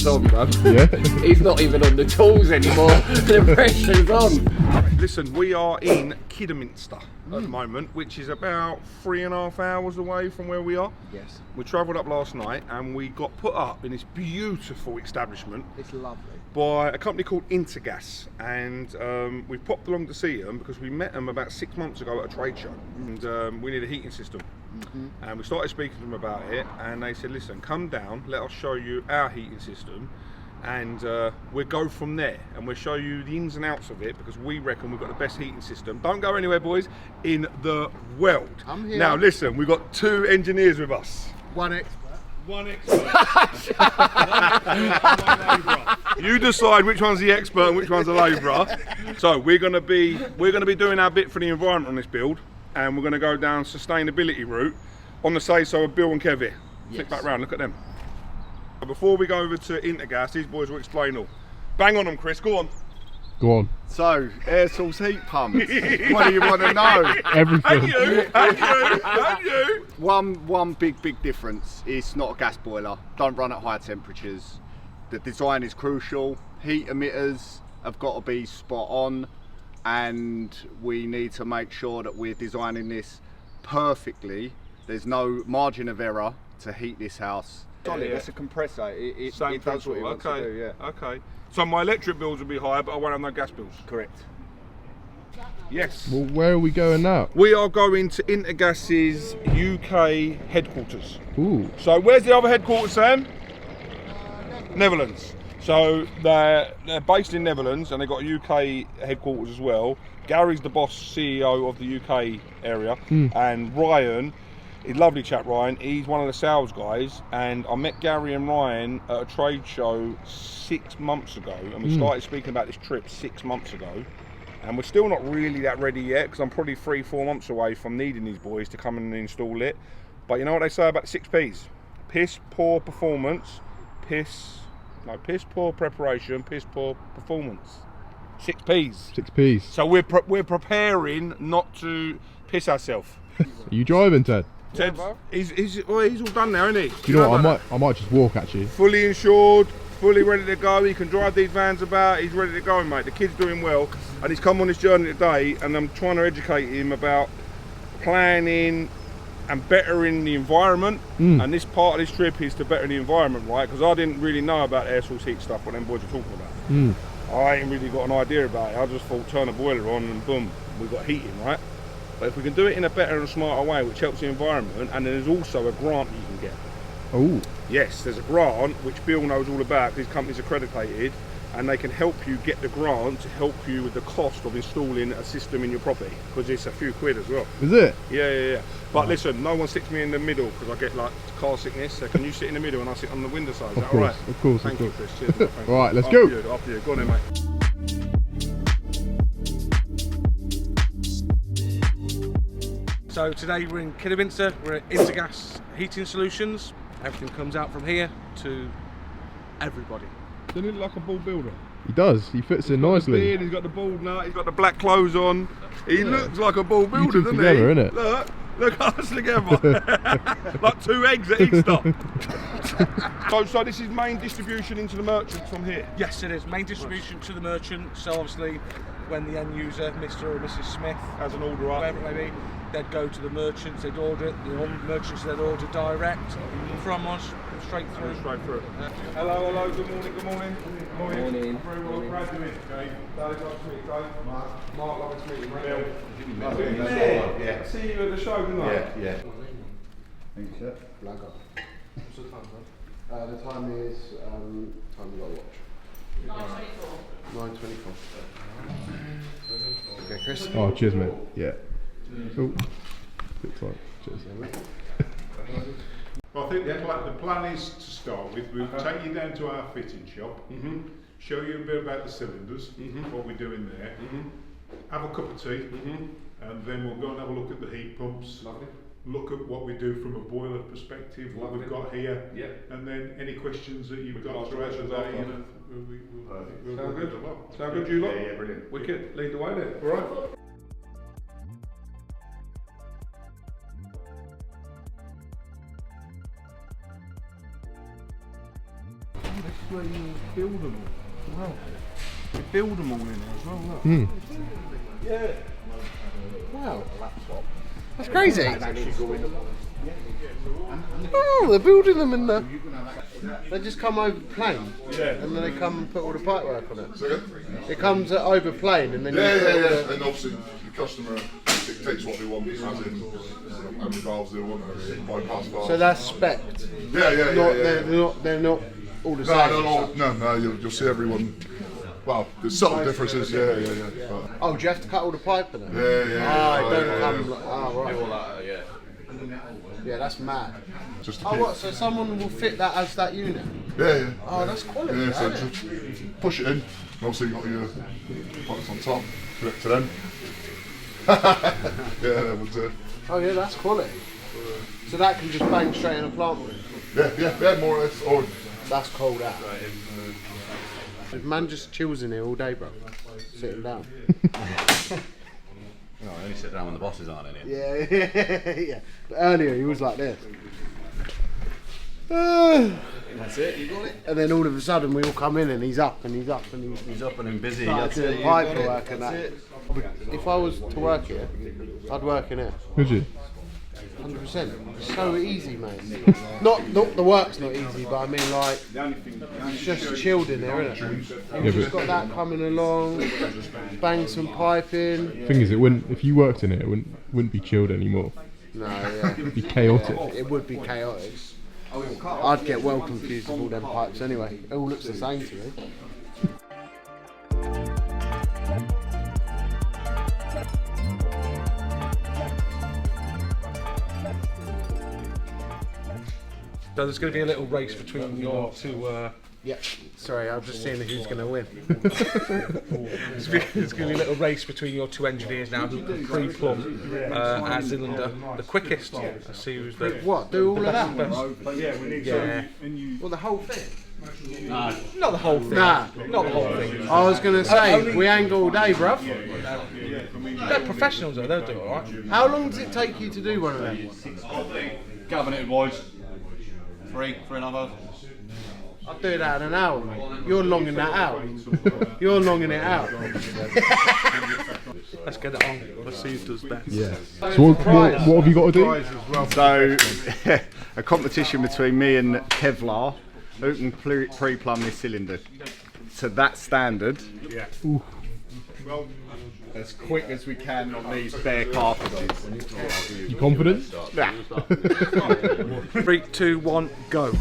pressure's on, bro. Yeah. He's not even on the tools anymore. The pressure's on. Listen, we are in Kidderminster at the moment, which is about 3.5 hours away from where we are. Yes. We travelled up last night and we got put up in this beautiful establishment. It's lovely. By a company called Intergas, and we popped along to see them because we met them about 6 months ago at a trade show, and we need a heating system. And we started speaking to them about it, and they said, listen, come down, let us show you our heating system, and we'll go from there, and we'll show you the ins and outs of it, because we reckon we've got the best heating system, don't go anywhere boys, in the world. I'm here. Now listen, we've got 2 engineers with us. One expert. One expert. You decide which one's the expert and which one's the labourer. So we're gonna be doing our bit for the environment on this build, and we're gonna go down sustainability route on the say so of Bill and Kev here. Flick back round, look at them. Before we go over to Intergas, these boys will explain all. Bang on them, Chris, go on. Go on. So, air source heat pumps. What do you want to know? Everything. And you. One big difference. It's not a gas boiler. Don't run at high temperatures. The design is crucial. Heat emitters have got to be spot on, and we need to make sure that we're designing this perfectly. There's no margin of error to heat this house. Solid. It's a compressor. It does what it wants to do. Yeah. Okay. So my electric bills will be higher, but I won't have no gas bills. Correct. Yes. Well, where are we going now? We are going to Intergas's UK headquarters. Ooh. So where's the other headquarters, Sam? Netherlands. So they're based in Netherlands, and they've got a UK headquarters as well. Gary's the boss CEO of the UK area, and Ryan, he's a lovely chap, Ryan. He's one of the sales guys, and I met Gary and Ryan at a trade show 6 months ago, and we started speaking about this trip 6 months ago, and we're still not really that ready yet, because I'm probably 3-4 months away from needing these boys to come and install it. But you know what they say about the 6 Ps? Piss poor performance, piss poor preparation, piss poor performance. 6 Ps. 6 Ps. So we're preparing not to piss ourselves. Are you driving, Ted? Ted, he's all done now, isn't he? Do you know what? I might just walk actually. Fully insured, fully ready to go. He can drive these vans about. He's ready to go, mate. The kid's doing well, and he's come on this journey today, and I'm trying to educate him about planning and bettering the environment. And this part of this trip is to better the environment, right? Because I didn't really know about air source heat stuff what them boys were talking about. I ain't really got an idea about it. I just thought turn a boiler on and boom, we've got heating, right? But if we can do it in a better and smarter way, which helps the environment, and there's also a grant you can get. Oh. Yes, there's a grant which Bill knows all about. These companies are accredited, and they can help you get the grant to help you with the cost of installing a system in your property, because it's a few quid as well. Is it? Yeah. But listen, no one sticks me in the middle because I get like car sickness. So can you sit in the middle and I sit on the window side? Is that all right? Of course. Thank you, Chris. Cheers. Thank you. All right, let's go. After you. Go on then, mate. So today we're in Kidderminster, we're at Intergas Heating Solutions. Everything comes out from here to everybody. Doesn't he look like a ball builder? He does. He fits in nicely. Beard, he's got the bald nut, he's got the black clothes on. He looks like a ball builder, two doesn't together, he? innit? Look us together. Like 2 eggs at Easter. So this is main distribution into the merchants from here? Yes, it is. Main distribution to the merchant. So obviously when the end user, Mr. or Mrs. Smith, Has an order up. whoever it may be, they'd go to the merchants, they'd order it, the merchants they'd order direct from us, straight through. Hello, good morning. Morning. Very well, proud to meet you, Dave. Dave, nice to meet you, Dave. Mark, lovely to meet you, Bill. Yeah. I see you at the show, didn't I? Yeah. Thank you, sir. Blanco. What's the time, sir? The time is, time we got to watch. 9:24. Okay, Chris. Oh, cheers, mate. Yeah. Oh. Good time. Cheers. Well, I think the plan is to start with, we'll take you down to our fitting shop, show you a bit about the cylinders, what we're doing there, have a cup of tea, and then we'll go and have a look at the heat pumps. Lovely. Look at what we do from a boiler perspective, what we've got here, and then any questions that you've got throughout the day, you know, we'll Sound good? a lot. Sound good, you lot? Yeah, brilliant. Wicked, lead the way then. All right. where you build them all. Wow. You build them all in there as well, look. Hmm. Wow. That's crazy. Oh, they're building them in there. They just come over plane, and then they come and put all the pipe work on it. It comes over plane, and then And obviously the customer dictates what they want, as in how many valves they want, bypass valves. So that's spec'd. They're not all the same. No, you'll see everyone. Well, there's subtle differences, yeah. But, Oh, do you have to cut all the pipe in it? yeah. Oh, it don't come like. Oh, right. Yeah, that's mad. Just to Oh, keep- what? So someone will fit that as that unit? Yeah. Oh, that's quality. Yeah, so isn't it? just push it in, and obviously you've got your pipes on top, connect to them. Yeah, but, Oh, yeah, that's quality. So that can just bang straight in a plant room. yeah, more or less. Or That's cold out. Man just chills in here all day, bro. Sitting down. No, I only sit down when the bosses aren't in here. Yeah. But earlier he was like this. That's it, you got it? And then all of a sudden we all come in and he's up and he's He's up and busy. started That's doing it. pipe work and that. If I was to work here, I'd work in here. Would you? 100%. It's so easy, mate. Not the work's not easy, but I mean like it's just chilled in there, isn't it? You've just got that coming along, bang some pipe in. Thing is, if you worked in it, it wouldn't be chilled anymore. No, yeah. It'd be chaotic. It would be chaotic. I'd get well confused with all them pipes anyway. It all looks the same to me. So there's going to be a little race between your two. Yeah. Sorry, I'm just seeing who's going to win. There's going to be a little race between your two engineers now who can pre-plumb our cylinder the quickest. Let's see who's the. What? Do all of that? Yeah. Well, the whole thing. Not the whole thing. Nah. Not the whole thing. I was going to say only- we ain't got all day, bruv. They're professionals though. They'll do it, all right. How long does it take you to do one of them? Cabinet wise. 3.5 hours. I'll do that in an hour, mate. You're longing that out. You're longing it out. Let's get it on. Let's see who does best. Yeah. So what have you got to do? So, a competition between me and Kevlar, who can pre-plumb this cylinder to that standard. Yeah. Well, as quick as we can on these bare cartridges. You confident? Yeah. 3, 2, 1, go.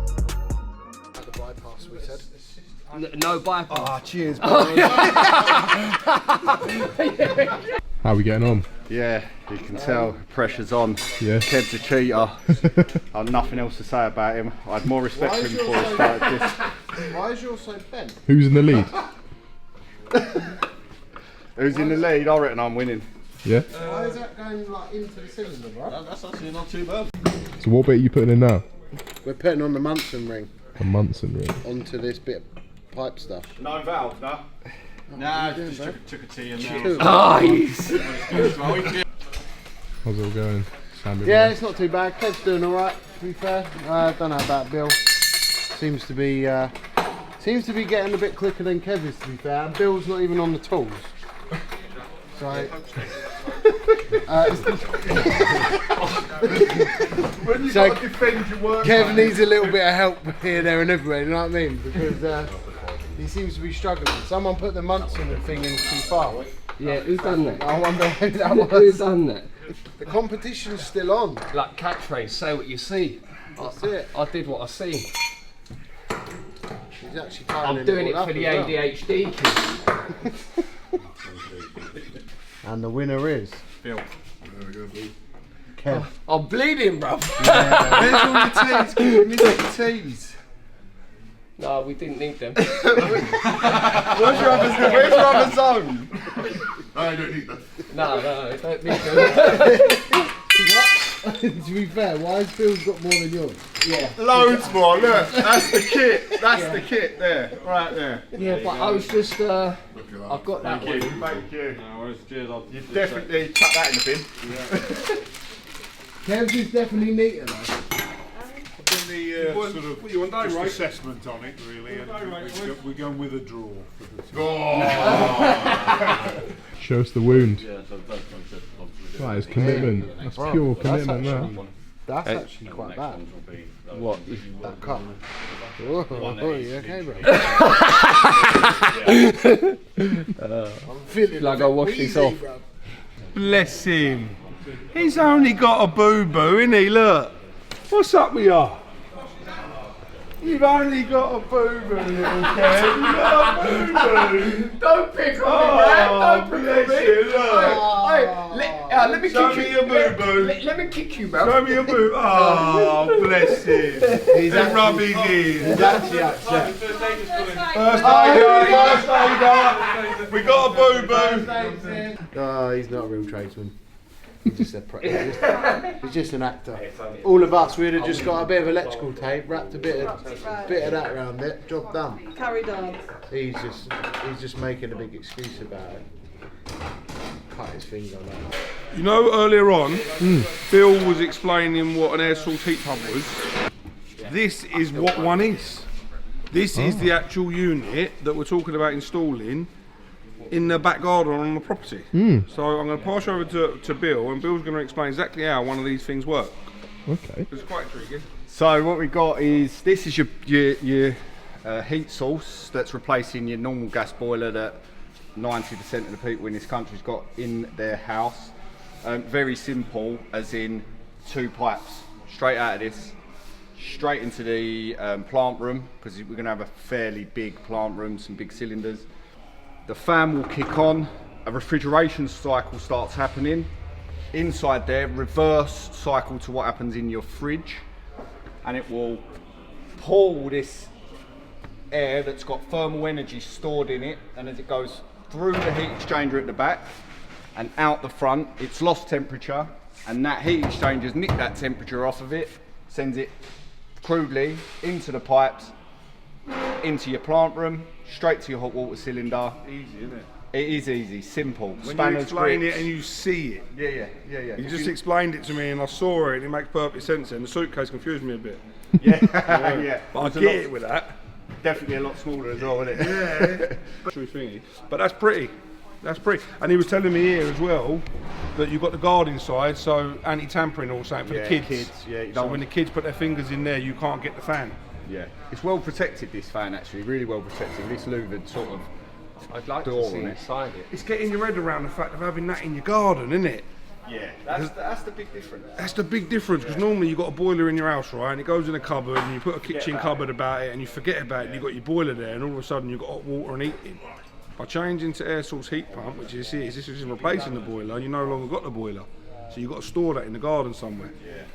The bypass, we said. No bypass. Ah, cheers, How are we getting on? Yeah, you can tell pressure's on. Yeah. Kev's a cheater. I've nothing else to say about him. I had more respect for him before I started this. Why is yours so bent? Who's in the lead? Who's in the lead? I reckon I'm winning. Yeah. Why is that going like into the cylinder, bro? That's actually not too bad. So what bit are you putting in now? We're putting on the Munson ring A Munson ring. onto this bit of pipe stuff. No valve, no? Nah, just took a tea and Two. Nice. How's it all going? Sammy? Yeah, it's not too bad. Kev's doing alright, to be fair. I don't know about Bill. Seems to be getting a bit quicker than Kev is, to be fair. And Bill's not even on the tools. So Kev needs a little bit of help here, there and everywhere, you know what I mean? Because he seems to be struggling. Someone put the Munson thing in too far. Yeah, who's done that? I wonder who that Who's was. done that? The competition's still on. Like catchphrase, say what you see. That's it. I did what I see. He's actually tying I'm doing it all for up the as well. ADHD kids. And the winner is Bill. There we go, Bill. Kev. I'm bleeding, bruv. Where's all the teas? Give me the teas. No, we didn't need them. Where's your other zone? I don't need that. No, I don't need them. To be fair, why has Bill's got more than yours? Yeah. Loads more. Look, that's the kit. That's the kit there, right there. Yeah, but I was just, I've got that one. Thank you. No worries, cheers. You definitely chuck that in the bin. Kev's is definitely neater though. Done the sort of just assessment on it really, and we're going with a draw for the two. Show us the wound. Yeah, so that's That is commitment. That's pure commitment, that. That's actually quite bad. What? That cut. Oh, you okay, bro? I'm feeling Like I wash this off. bro. Bless him. He's only got a boo-boo, innit he? Look. What's up with you? You've only got a boo-boo, little Kev. You've got a boo-boo. Don't pick on me, man. Don't pick on bless me. you, look. Let me Show kick me you. your boo-boo. Let me kick you, bro. Show me your boo. Oh, bless him. He's And rub his in. actually upset. First aider. We got a boo-boo. Oh, he's not a real tradesman. He's just he's just an actor. All of us, we'd have just got a bit of electrical tape, wrapped a bit of that around it, job done. Carried on. He's just making a big excuse about it. Cut his finger like that. You know, earlier on, Bill was explaining what an air source heat pump was. This is what one is. This is the actual unit that we're talking about installing in the back garden on the property. So I'm going to pass you over to Bill, and Bill's going to explain exactly how one of these things work. Okay. It's quite intriguing. So what we got is, this is your heat source that's replacing your normal gas boiler that 90% of the people in this country's got in their house. Very simple, as in 2 pipes straight out of this, straight into the plant room, because we're going to have a fairly big plant room, some big cylinders. The fan will kick on, a refrigeration cycle starts happening. Inside there, reverse cycle to what happens in your fridge, and it will pull this air that's got thermal energy stored in it, and as it goes through the heat exchanger at the back and out the front, it's lost temperature, and that heat exchanger's nicked that temperature off of it, sends it crudely into the pipes, into your plant room, straight to your hot water cylinder. Easy, isn't it? It is easy, simple. When Spanners, you explain grips. it and you see it. Yeah. You just explained it to me and I saw it and it makes perfect sense, and the suitcase confused me a bit. Yeah. But I It's a get lot- it with that. Definitely a lot smaller as well, isn't it? Yeah. True thingy. But that's pretty. That's pretty. And he was telling me here as well that you've got the guard inside, so anti-tampering or something for Yeah, the kids. yeah, you So don't when the kids put their fingers in there, you can't get the fan. Yeah. It's well protected, this fan, actually, really well protected. This louvered sort of I'd like door to see on it. inside it. It's getting your head around the fact of having that in your garden, isn't it? Yeah, that's the big difference. That's the big difference, because normally you've got a boiler in your house, right, and it goes in a cupboard and you put a kitchen cupboard about it and you forget about it and you've got your boiler there and all of a sudden you've got hot water and heating. By changing to air source heat pump, which is this is replacing the boiler, you no longer got the boiler. So you've got to store that in the garden somewhere.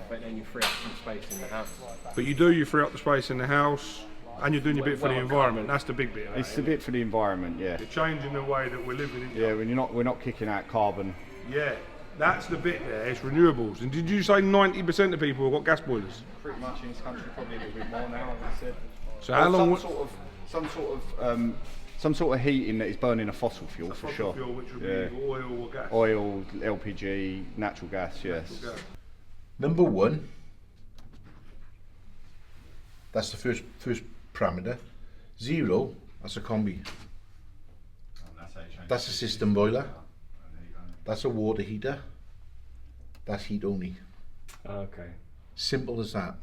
But then you free up some space in the house. But you free up the space in the house and you're doing your bit for the environment. That's the big bit. of that, It's a bit for the environment, yeah. You're changing the way that we're living in. Yeah, when we're not kicking out carbon. Yeah, that's the bit there, it's renewables. And did you say 90% of people have got gas boilers? Pretty much in this country, probably a little bit more now, I said. So how long... Some sort of heating that is burning a fossil fuel, for sure. Fuel, which would Yeah. be oil or gas. Oil, LPG, natural gas, yes. Natural gas. Number 1, that's the first parameter. 0, that's a combi. That's a system boiler. That's a water heater. That's heat only. Okay. Simple as that.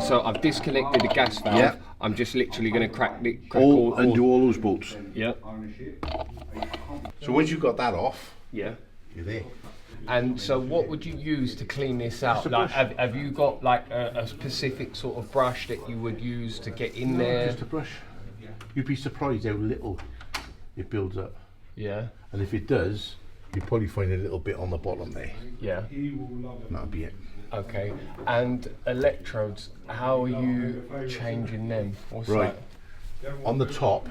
So I've disconnected the gas valve. Yeah. I'm just literally going to crack Undo all those bolts. Yeah. So once you've got that off, Yeah. you're there. And so what would you use to clean this out? Like, have you got like a specific sort of brush that you would use to get in there? Just a brush. You'd be surprised how little it builds up. Yeah. And if it does, You probably find a little bit on the bottom there. Yeah. That'll be it. Okay. And electrodes, how are you changing them? What's Right. that? On the top,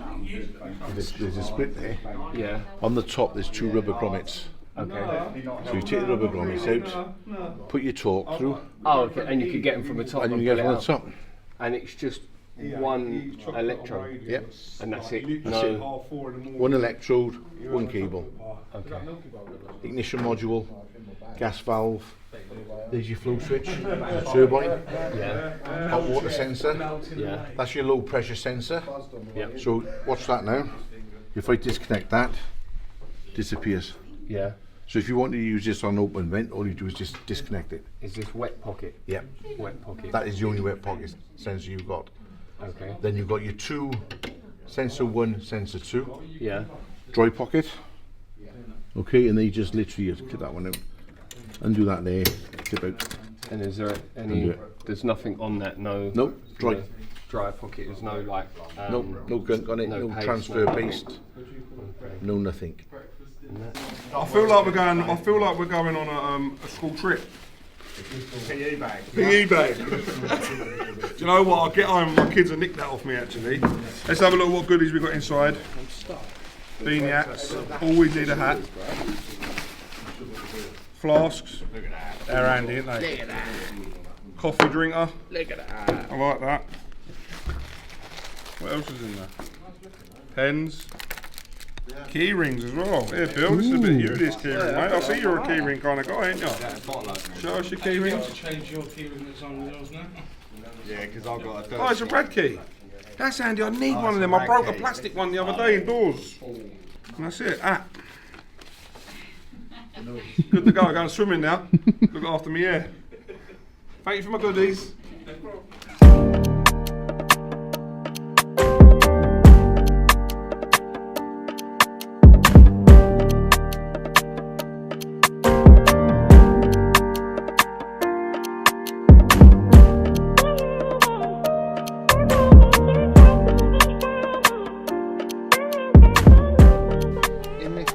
there's a split there. Yeah. On the top, there's 2 rubber grommets. Okay. So you take the rubber grommets out, put your torque through, Oh, okay. And you could get them from the top. and you get it pull on the top. And it's just one electrode. Yep. And that's it. That's it. One electrode, one cable. Okay. Ignition module, gas valve. There's your flow switch, the turbine, Yeah. hot water sensor. Yeah. That's your low pressure sensor. Yeah. So watch that now. If I disconnect that, disappears. Yeah. So if you want to use this on open vent, all you do is just disconnect it. Is this wet pocket? Yep. Wet pocket. That is the only wet pocket sensor you've got. Okay. Then you've got your 2, sensor 1, sensor 2, Yeah. dry pocket. Okay, and then you just literally just get that one out. Undo that there, tip out. And is there any? Undo it. There's nothing on that. No. Nope, dry. No dry pocket. There's no like. No gunk on it, no paste, transfer no- paste, no nothing. I feel like we're going. I feel like we're going on a school trip. PE bag. PE bag. Do you know what? I'll get home. My kids will nick that off me actually. Let's have a look at what goodies we got inside. Beanie hats. Always need a hat. Flasks. Look at that. They're handy, aren't they? Look at that. Coffee drinker. Look at that. I like that. What else is in there? Pens. Key rings as well. Here, Bill, this is a bit of you, this key ring, mate. I see you're a key ring kind of guy, ain't you? Show us your key rings. Change your key ring that's on yours now. Yeah, because I've got a dirty. Oh, it's a Brad key. That's handy. I need one of them. I broke a plastic one the other day indoors. And that's it. Good to go. I'm going swimming now. Look after me, yeah. Thank you for my goodies.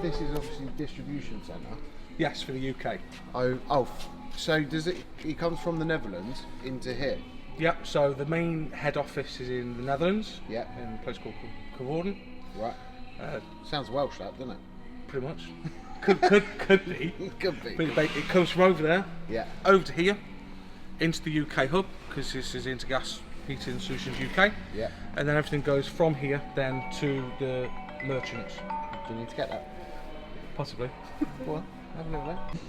This is obviously distribution centre. Yes, for the UK. So does it comes from the Netherlands into here? Yep, so the main head office is in the Netherlands. Yep. In a place called Coevorden. Right. Sounds Welsh, that, doesn't it? Pretty much. could be. Could be. But it comes from over there, Yeah. over to here, into the UK hub, because this is Intergas Heating Solutions UK. Yeah. And then everything goes from here then to the merchants. Do you need to get that? Possibly. Well, have a look at that.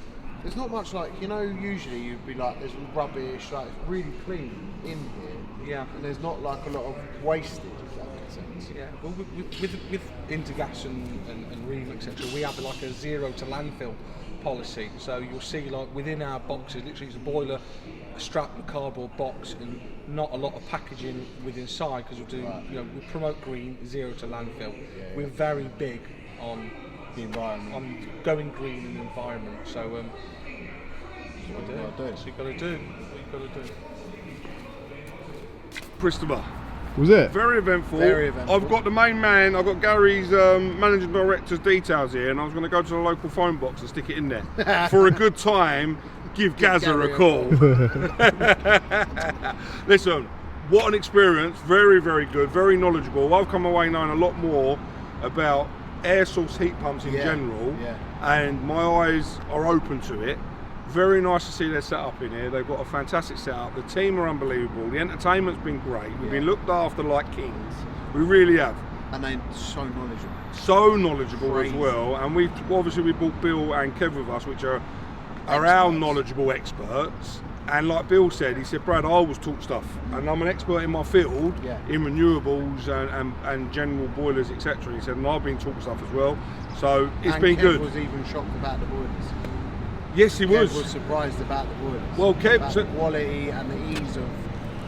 There's not much like, usually you'd be like, there's rubbish, like it's really clean in here. Yeah. And there's not like a lot of wastage, if that makes sense. Yeah, well, with Intergas and Ream, etc., we have like a zero to landfill policy. So you'll see, like within our boxes, literally it's a boiler, a strap, a cardboard box, and not a lot of packaging with inside because we do, we promote green, zero to landfill. We're very big on the environment, on going green in the environment. So, that's what you've got to do. What you've got to do. Christopher. Was it? Very eventful. Very eventful. I've got the main man, I've got Gary's managing director's details here, and I was going to go to the local phone box and stick it in there. For a good time, give Gazza a call. Listen, what an experience. Very, very good, very knowledgeable. I've come away knowing a lot more about air source heat pumps in general, and my eyes are open to it. Very nice to see their setup in here. They've got a fantastic setup. The team are unbelievable. The entertainment's been great. We've been looked after like kings. We really have. And they're so knowledgeable. So knowledgeable as well. And we brought Bill and Kev with us, which are our knowledgeable experts. And like Bill said, he said, Brad, I always taught stuff, and I'm an expert in my field, in renewables and general boilers, etc. He said, and I've been taught stuff as well. So it's been Kev good. Was even shocked about the boilers. Yes, he was. Kev was surprised about the boilers. Well, Kev, about the quality and the ease of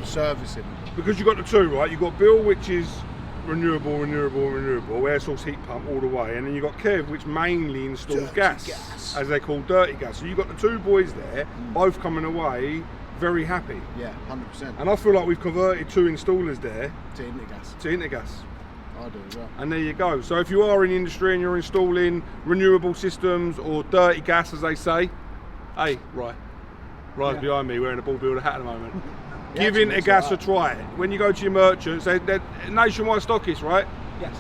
servicing. Because you've got the two, right? You've got Bill, which is renewable, air source heat pump all the way, and then you've got Kev, which mainly installs gas, as they call dirty gas. So you've got the two boys there, both coming away very happy. Yeah, 100%. And I feel like we've converted two installers there to Intergas. To Intergas. I do as well. And there you go. So if you are in the industry and you're installing renewable systems or dirty gas, as they say, hey, Ryan's behind me wearing a ball builder hat at the moment. Give Intergas a try. When you go to your merchants, they're nationwide stockists, right? Yes.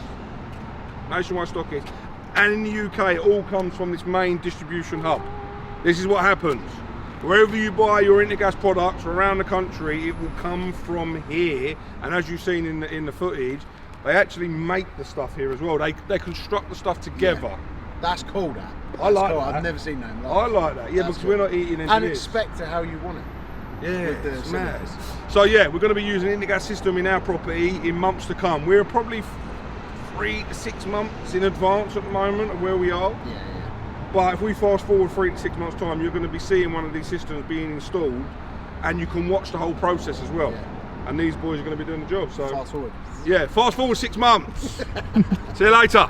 Nationwide stockists. And in the UK, it all comes from this main distribution hub. This is what happens. Wherever you buy your Intergas products around the country, it will come from here. And as you've seen in the footage, they actually make the stuff here as well. They construct the stuff together. Yeah. That's cool, that. I like cool. that. I've never seen that in life. I like that, yeah, because we're not eating engineers. And expect it how you want it. Yeah, with the it's mad. cylinders. So yeah, we're going to be using an Intergas system in our property in months to come. We're probably 3 to 6 months in advance at the moment of where we are. Yeah. But if we fast forward 3 to 6 months time, you're going to be seeing one of these systems being installed, and you can watch the whole process as well. Yeah. And these boys are going to be doing the job. So Fast forward. yeah, fast forward 6 months. See you later.